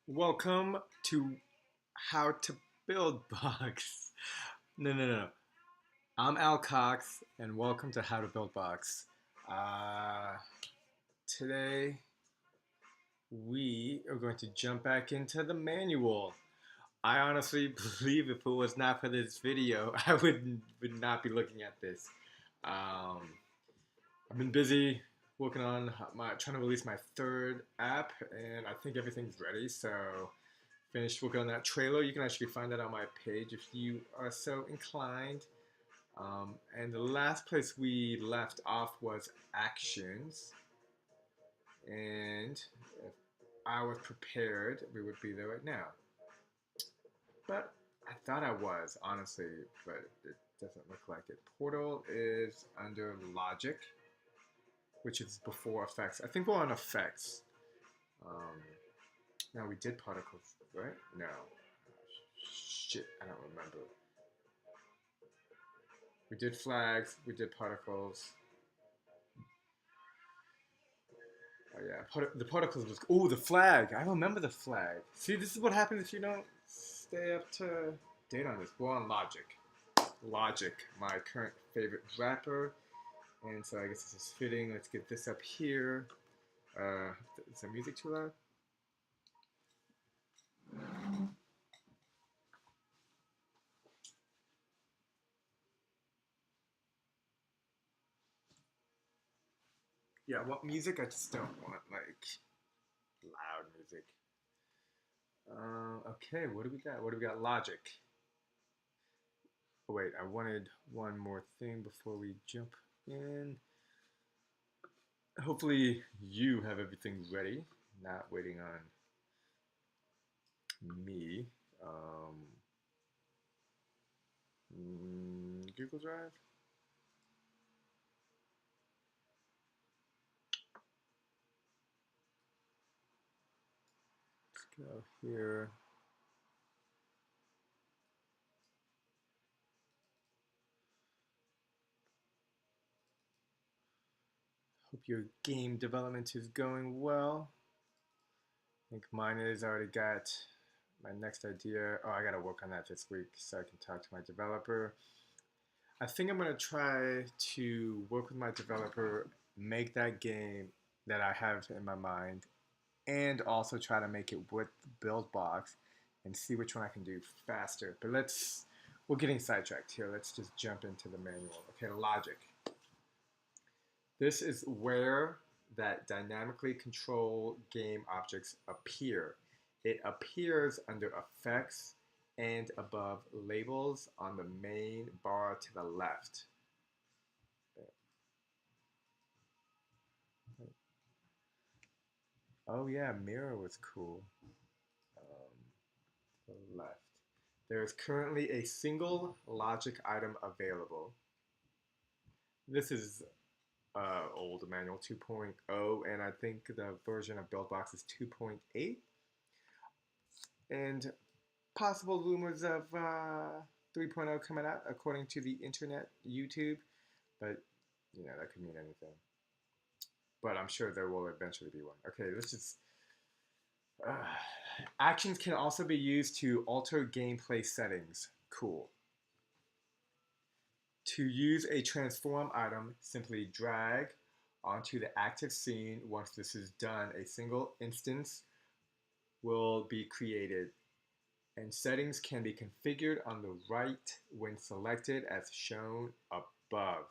Welcome to How to Buildbox. No. I'm Al Cox, and welcome to How to Buildbox. Uh, Today, we are going to jump back into the manual. I honestly believe if it was not for this video, I would not be looking at this. Um, I've been busy working on trying to release my third app, and I think everything's ready. So finished working on that trailer. You can actually find that on my page if you are so inclined. And the last place we left off was actions. And if I was prepared, we would be there right now. But I thought I was, honestly, but it doesn't look like it. Portal is under logic, which is before effects. I think we're on effects. Um, no, we did particles, right? No. Shit, I don't remember. We did flags, we did particles. Oh yeah, the particles was. Oh, the flag. I remember the flag. See, this is what happens if you don't stay up to date on this. We're on Logic. Logic, my current favorite rapper. And so I guess this is fitting. Let's get this up here. Is the music too loud? Yeah, what music? I just don't want like loud music. Okay, what do we got? What do we got? Logic. Oh wait, I wanted one more thing before we jump in. Hopefully you have everything ready, not waiting on me. Um, Google Drive. Let's go here. Hope your game development is going well. I think mine is. I already got my next idea. Oh, I gotta work on that this week so I can talk to my developer. I think I'm gonna try to work with my developer, make that game that I have in my mind, and also try to make it with Buildbox and see which one I can do faster. But we're getting sidetracked here. Let's just jump into the manual. Okay, logic. This is where that dynamically control game objects appear. It appears under effects and above labels on the main bar to the left. Oh yeah, mirror was cool. The left. There is currently a single logic item available. This is old manual 2.0, and I think the version of Buildbox is 2.8. And possible rumors of 3.0 coming out, according to the internet, YouTube. But, that could mean anything. But I'm sure there will eventually be one. Okay, let's just. Uh, Actions can also be used to alter gameplay settings. Cool. To use a transform item, simply drag onto the active scene. Once this is done, a single instance will be created, and settings can be configured on the right when selected as shown above.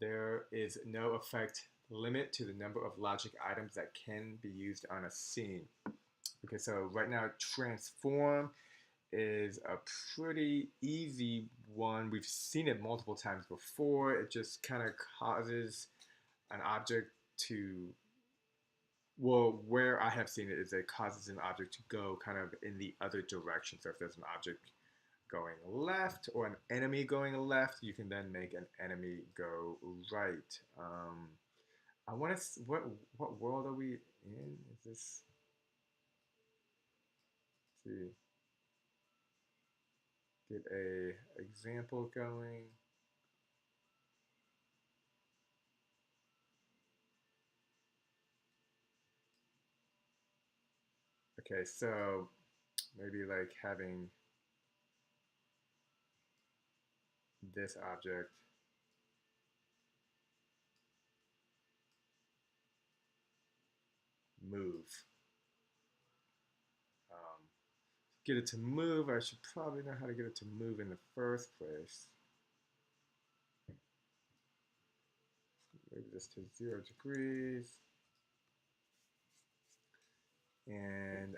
There is no effect limit to the number of logic items that can be used on a scene. Okay, so right now transform is a pretty easy one. We've seen it multiple times before. It just kind of causes an object to, well, where I have seen it is it causes an object to go kind of in the other direction. So if there's an object going left or an enemy going left, you can then make an enemy go right. I want to. What world are we in? Is this? Let's see. Get a example going. Okay, so maybe like having this object move. Um, get it to move, I should probably know how to get it to move in the first place. Move this to 0 degrees. And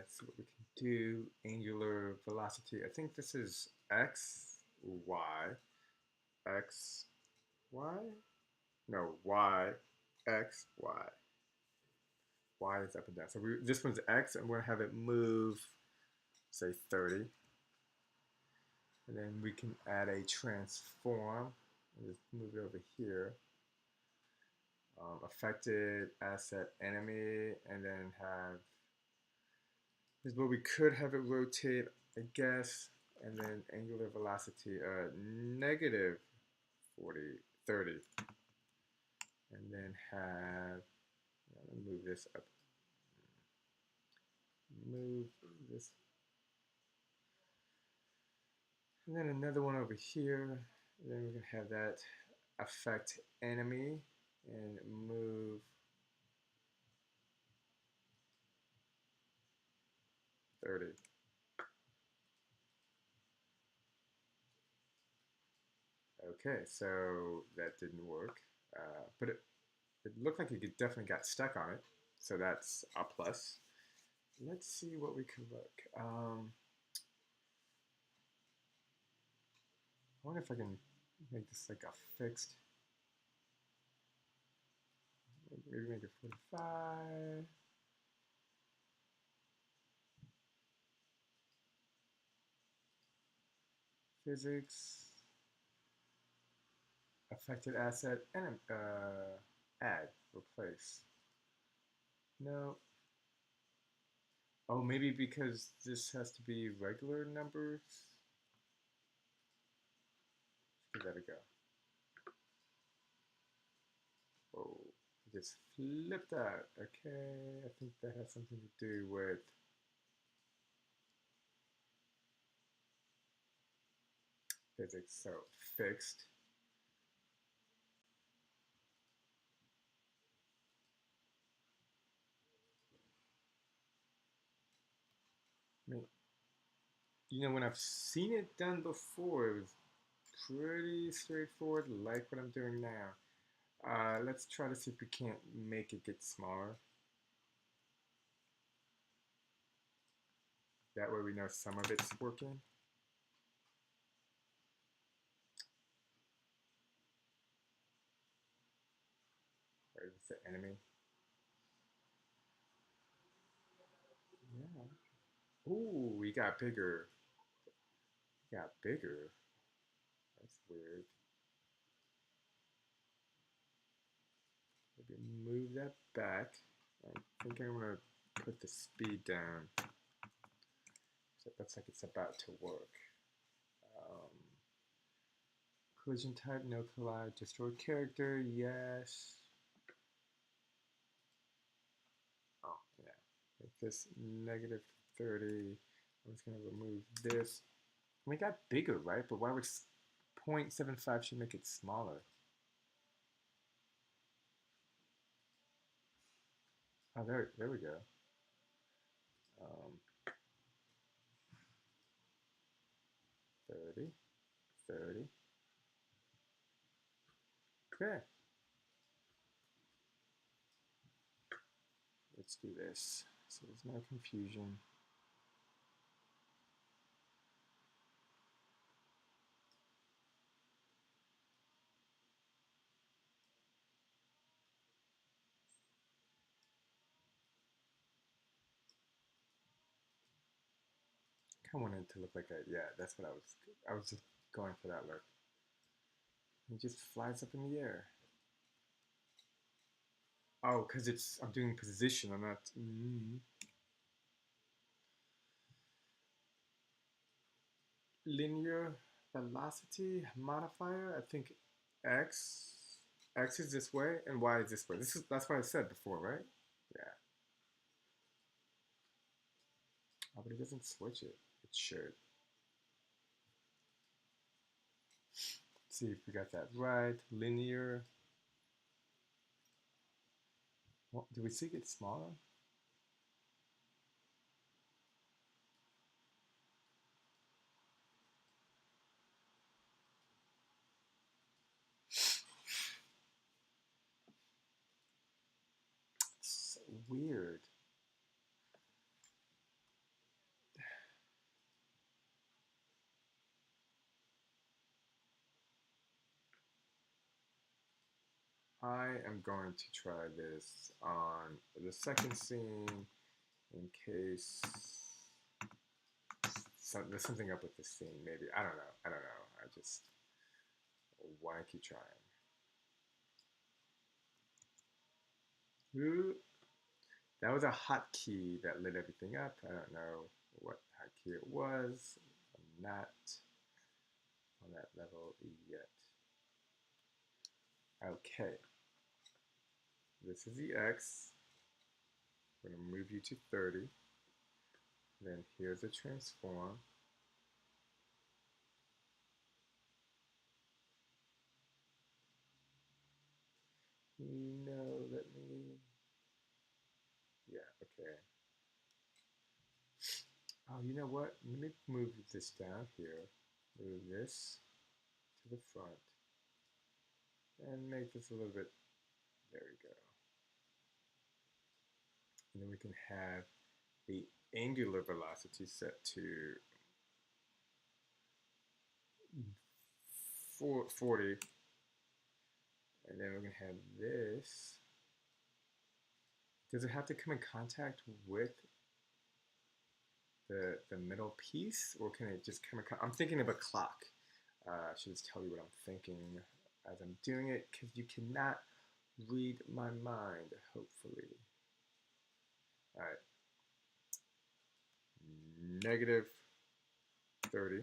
see what we can do. Angular velocity. I think this is x, y, x, y. No, y, x, y. Y is up and down. So this one's x, and we're gonna have it move, say 30. And then we can add a transform. Just move it over here. Affected asset enemy, and then have this is where we could have it rotate, I guess, and then angular velocity negative 40, 30, and then have move this up, move this, and then another one over here. And then we're gonna have that affect enemy and move 30. Okay, so that didn't work, but it looked like it definitely got stuck on it, so that's a plus. Let's see what we can look. I wonder if I can make this like a fixed. Maybe make it 45. Physics. Affected asset and add, replace. No. Oh, maybe because this has to be regular numbers. Let's give that a go. Oh, just flipped that. Okay, I think that has something to do with physics. So fixed. I mean, when I've seen it done before, it was pretty straightforward, like what I'm doing now. Let's try to see if we can't make it get smaller. That way we know some of it's working. Right, it's the enemy. Yeah. Ooh, we got bigger. We got bigger. That's weird. Maybe move that back. I think I'm gonna put the speed down. So it looks like it's about to work. Um, collision type, no collide, destroy character, yes. Oh, yeah. Make this negative 30. I'm just gonna remove this. We got bigger, right? But why would 0.75 should make it smaller? Oh, there we go. Um, 30, 30. Okay. Let's do this so there's no confusion. I want it to look like that. Yeah, that's what I was just going for that look. It just flies up in the air. Oh, because I'm doing position. I'm not. Linear velocity modifier. I think x x is this way and y is this way. That's what I said before, right? Yeah. but it doesn't switch it. It should. Let's see if we got that right. Linear. Well, do we see it get smaller? It's so weird. I am going to try this on the second scene in case there's something up with the scene. Maybe I don't know. I don't know. I just want to keep trying. Ooh, that was a hotkey that lit everything up. I don't know what hotkey it was. I'm not on that level yet. Okay. This is the X. We're going to move you to 30. Then here's the transform. No, let me. Yeah, okay. Oh, you know what? Let me move this down here. Move this to the front. And make this a little bit. There we go. And then we can have the angular velocity set to 40. And then we're going to have this. Does it have to come in contact with the middle piece, or can it just come in I'm thinking of a clock. I should just tell you what I'm thinking as I'm doing it, because you cannot read my mind, hopefully. All right. Negative 30.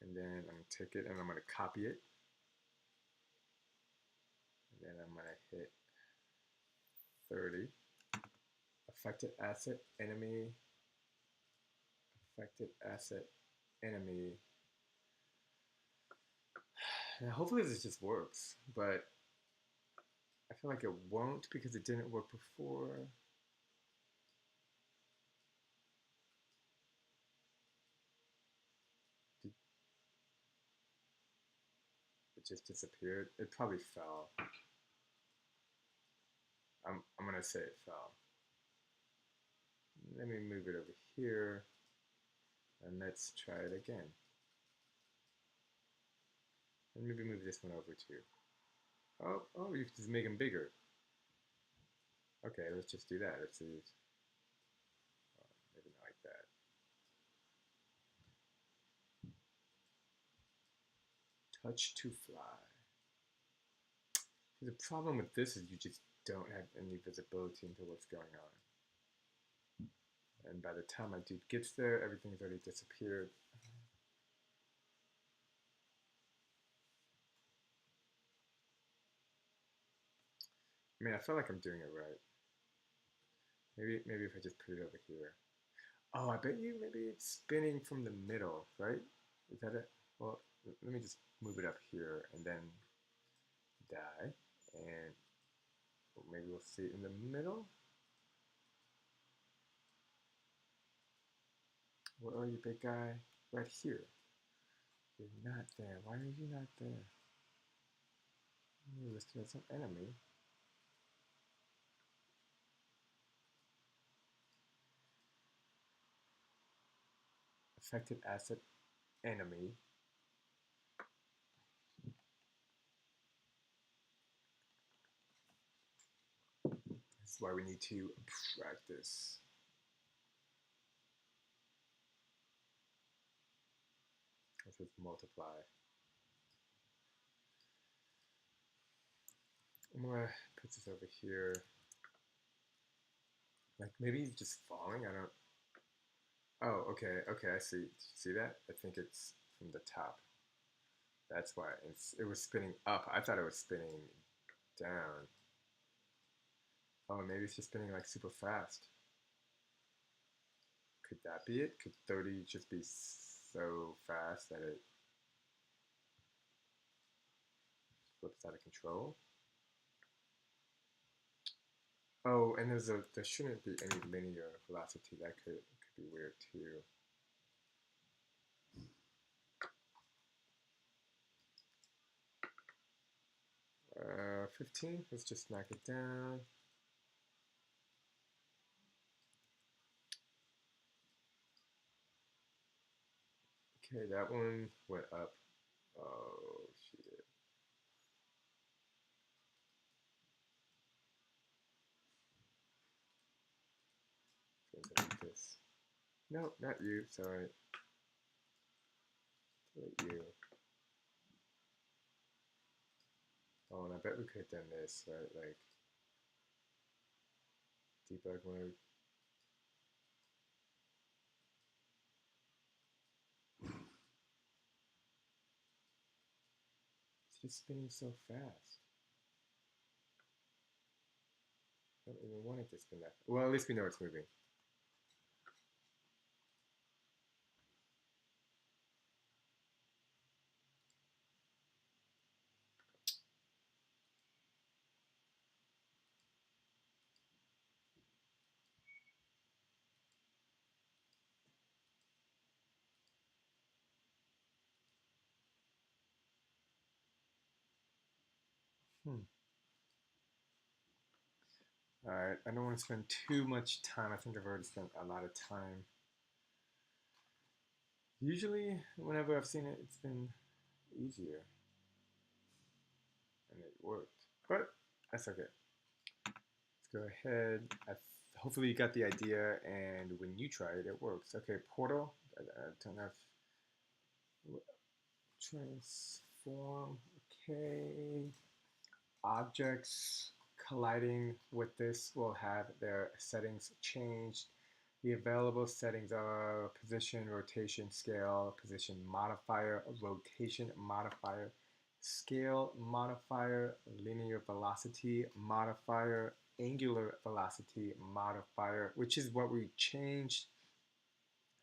And then I'm going to take it and I'm going to copy it. And then I'm going to hit 30. Affected asset enemy. Affected asset enemy. Now, hopefully this just works, but I feel like it won't because it didn't work before. It just disappeared. It probably fell. I'm gonna say it fell. Let me move it over here, and let's try it again. And maybe move this one over too. Oh, you can just make them bigger. Okay, let's just do that. Let's see. Maybe not like that. Touch to fly. The problem with this is you just don't have any visibility into what's going on. And by the time my dude gets there, everything's already disappeared. I mean, I feel like I'm doing it right. Maybe if I just put it over here. Oh, I bet you maybe it's spinning from the middle, right? Is that it? Well, let me just move it up here and then die. And maybe we'll see it in the middle. Where are you, big guy? Right here. You're not there. Why are you not there? You're listed as an enemy. Affected asset enemy. This is why we need to practice. This is multiply. I'm gonna put this over here. Like maybe he's just falling. I don't. Oh, okay, I see. See that? I think it's from the top. That's why it was spinning up. I thought it was spinning down. Oh, maybe it's just spinning like super fast. Could that be it? Could 30 just be so fast that it flips out of control? Oh, and there shouldn't be any linear velocity. That could be weird too. 15. Let's just knock it down. Okay, that one went up. Oh shit. Like this. No, not you. Sorry. You. Oh, and I bet we could have done this, right? Like debug mode. It's just spinning so fast. I don't even want it to spin that. Well, at least we know it's moving. All right, I don't want to spend too much time. I think I've already spent a lot of time. Usually, whenever I've seen it, it's been easier. And it worked. But that's okay. Let's go ahead. Hopefully you got the idea, and when you try it, it works. Okay, portal. I don't have transform. Okay. Objects colliding with this will have their settings changed. The available settings are position, rotation, scale, position modifier, rotation modifier, scale modifier, linear velocity modifier, angular velocity modifier, which is what we changed.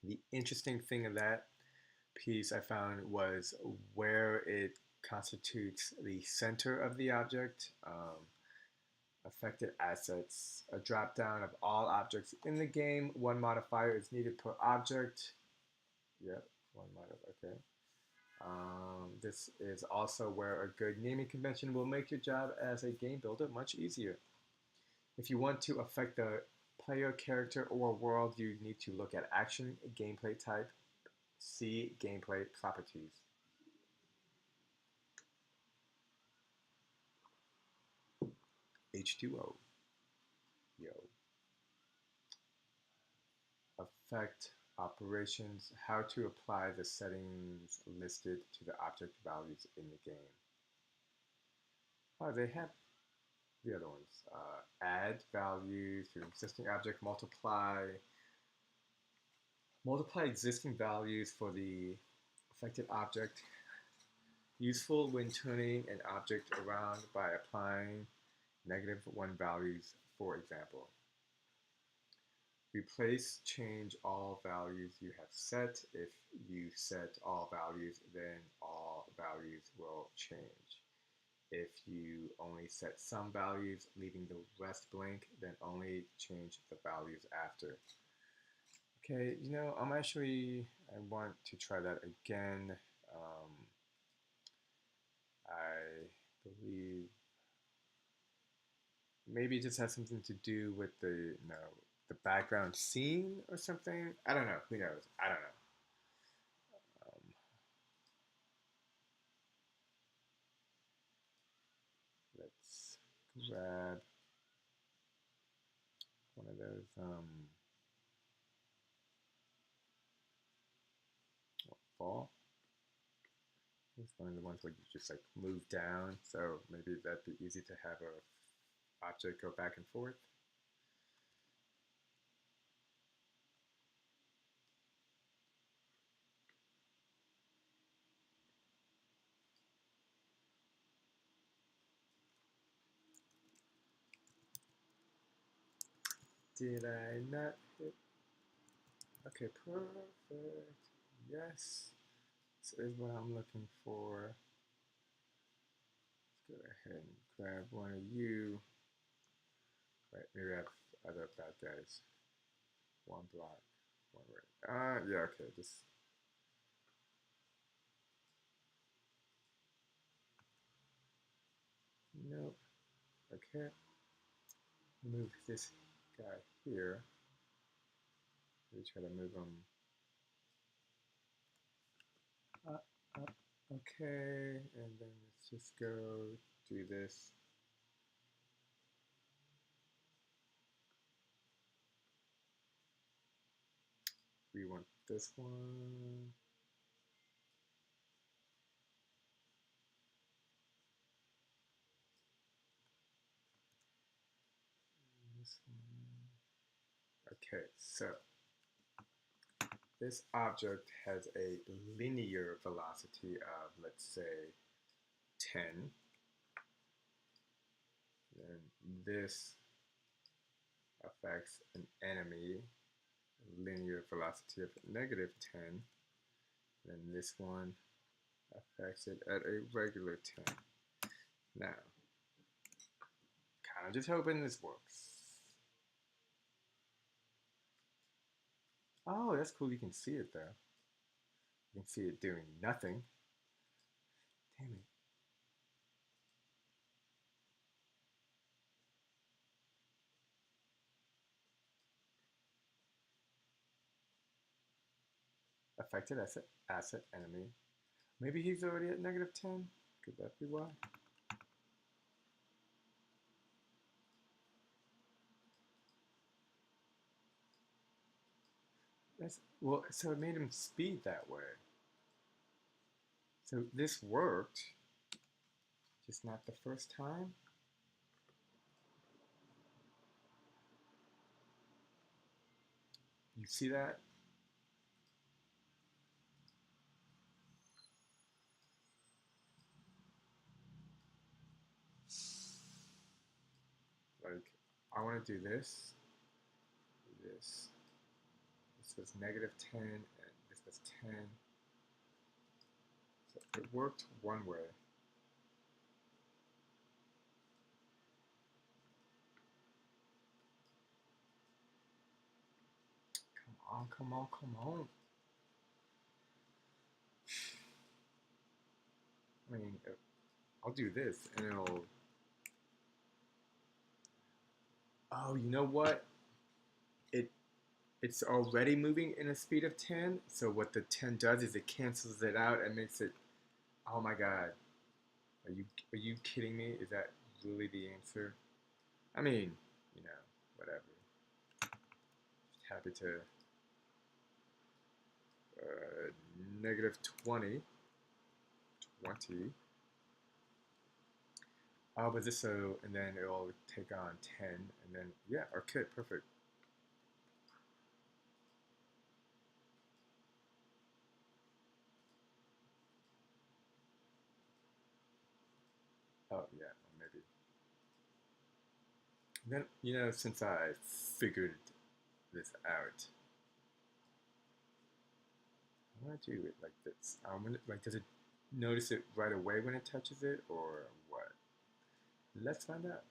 The interesting thing of that piece I found was where it constitutes the center of the object. Affected assets, a drop down of all objects in the game. One modifier is needed per object. Yep, one modifier, okay. This is also where a good naming convention will make your job as a game builder much easier. If you want to affect the player, character, or world, you need to look at action, gameplay type, see gameplay properties. H2O. Yo. Affect operations, how to apply the settings listed to the object values in the game. Oh, they have the other ones. Add values to existing object, multiply existing values for the affected object. Useful when turning an object around by applying -1 values, for example. Replace, change all values you have set. If you set all values, then all values will change. If you only set some values, leaving the rest blank, then only change the values after. Okay, you know, I want to try that again. I believe maybe it just has something to do with the background scene or something. I don't know. Who knows? I don't know. Um, let's grab one of those fall. It's one of the ones where you just like move down, so maybe that'd be easy to have a object go back and forth. Did I not hit? Okay, perfect. Yes, this is what I'm looking for. Let's go ahead and grab one of you. Right, maybe I have other bad guys. One block, one red. Yeah, okay, just. Nope. Okay. Move this guy here. We try to move him up, up. Okay, and then let's just go do this. We want this one. This one. Okay, so this object has a linear velocity of, let's say, 10. Then this affects an enemy, linear velocity of negative 10. Then this one affects it at a regular 10. Now, kind of just hoping this works. Oh, that's cool. You can see it though. You can see it doing nothing. Damn it. Affected asset enemy. Maybe he's already at negative 10. Could that be why? Well, so it made him speed that way. So this worked, just not the first time. You see that? Like, I want to do this. This. This was negative 10, and this was 10. So it worked one way. Come on, come on, come on. I mean, I'll do this, and it'll... Oh, you know what? It's already moving in a speed of 10, so what the 10 does is it cancels it out and makes it... Oh my god. Are you kidding me? Is that really the answer? I mean, you know, whatever. Just happy to negative 20. Oh, but this so, and then it'll take on 10, and then, yeah, okay, perfect. Oh, yeah, maybe. Then, you know, since I figured this out, I want to do it like this. I'm gonna, like, does it notice it right away when it touches it, or what? Let's find out.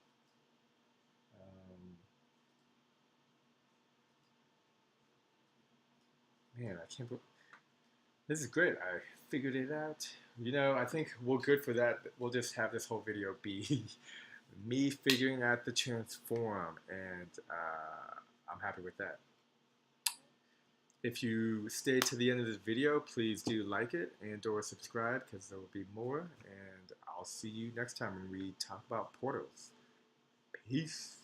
Man, I can't believe this is great. I figured it out. You know, I think we're good for that. We'll just have this whole video be me figuring out the transform, and I'm happy with that. If you stay to the end of this video, please do like it and or subscribe because there will be more. And I'll see you next time when we talk about portals. Peace.